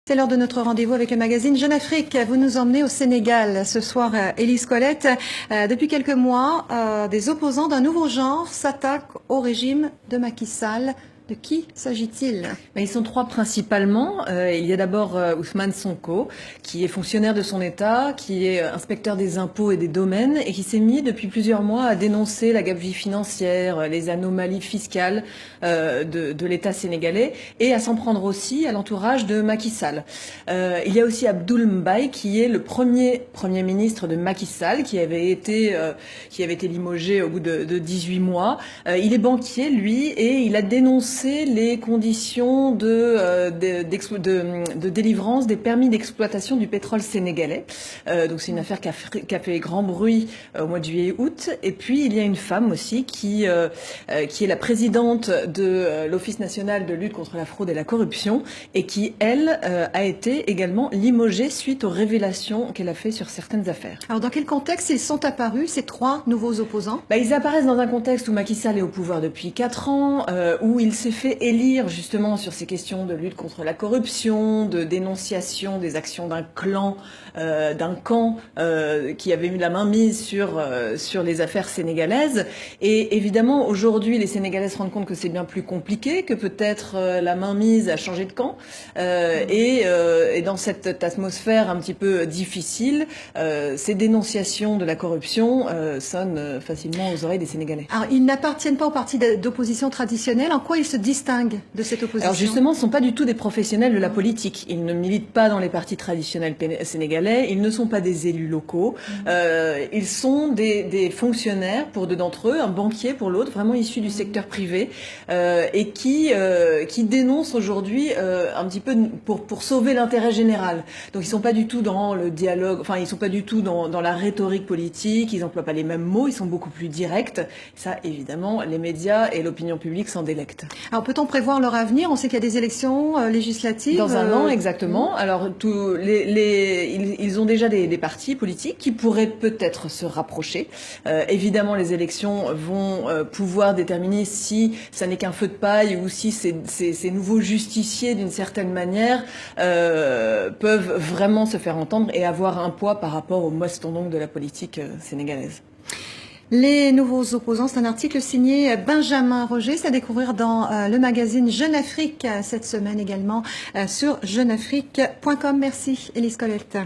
C'est l'heure de notre rendez-vous avec le magazine Jeune Afrique. Vous nous emmenez au Sénégal ce soir, Élise Colette. Depuis quelques mois, des opposants d'un nouveau genre s'attaquent au régime de Macky Sall. De qui s'agit-il? Ils sont trois principalement. Il y a d'abord Ousmane Sonko, qui est fonctionnaire de son État, qui est inspecteur des impôts et des domaines, et qui s'est mis depuis plusieurs mois à dénoncer la gabegie financière, les anomalies fiscales de l'État sénégalais, et à s'en prendre aussi à l'entourage de Macky Sall. Il y a aussi Abdoul Mbaye, qui est le premier ministre de Macky Sall, qui avait été limogé au bout de 18 mois. Il est banquier, lui, et il a dénoncé les conditions de délivrance des permis d'exploitation du pétrole sénégalais. Donc c'est une affaire qui a fait grand bruit au mois de juillet et août. Et puis il y a une femme aussi qui est la présidente de l'Office national de lutte contre la fraude et la corruption et qui, elle, a été également limogée suite aux révélations qu'elle a fait sur certaines affaires. Alors dans quel contexte ils sont apparus, ces trois nouveaux opposants? Ils apparaissent dans un contexte où Macky Sall est au pouvoir depuis 4 ans, où il s'est fait élire justement sur ces questions de lutte contre la corruption, de dénonciation des actions d'un clan, d'un camp qui avait mis la main mise sur les affaires sénégalaises. Et évidemment, aujourd'hui, les Sénégalais se rendent compte que c'est bien plus compliqué, que peut-être la main mise a changé de camp. Et dans cette atmosphère un petit peu difficile, ces dénonciations de la corruption sonnent facilement aux oreilles des Sénégalais. Alors, ils n'appartiennent pas au parti d'opposition traditionnelle. En quoi ils se distinguent de cette opposition? Alors justement, ce ne sont pas du tout des professionnels de la politique. Ils ne militent pas dans les partis traditionnels sénégalais. Ils ne sont pas des élus locaux. Ils sont des fonctionnaires pour deux d'entre eux, un banquier pour l'autre, vraiment issus du secteur privé, et qui dénoncent aujourd'hui un petit peu pour sauver l'intérêt général. Donc ils sont pas du tout dans le dialogue, enfin ils sont pas du tout dans la rhétorique politique. Ils n'emploient pas les mêmes mots. Ils sont beaucoup plus directs. Ça, évidemment, les médias et l'opinion publique s'en délectent. Alors peut-on prévoir leur avenir? On sait qu'il y a des élections législatives. Dans un an, exactement. Alors ils ont déjà des partis politiques qui pourraient peut-être se rapprocher. Évidemment, les élections vont pouvoir déterminer si ça n'est qu'un feu de paille ou si ces nouveaux justiciers, d'une certaine manière, peuvent vraiment se faire entendre et avoir un poids par rapport aux mastodontes de la politique sénégalaise. Les nouveaux opposants, c'est un article signé Benjamin Roger, c'est à découvrir dans le magazine Jeune Afrique cette semaine également sur jeuneafrique.com. Merci Élise Colette.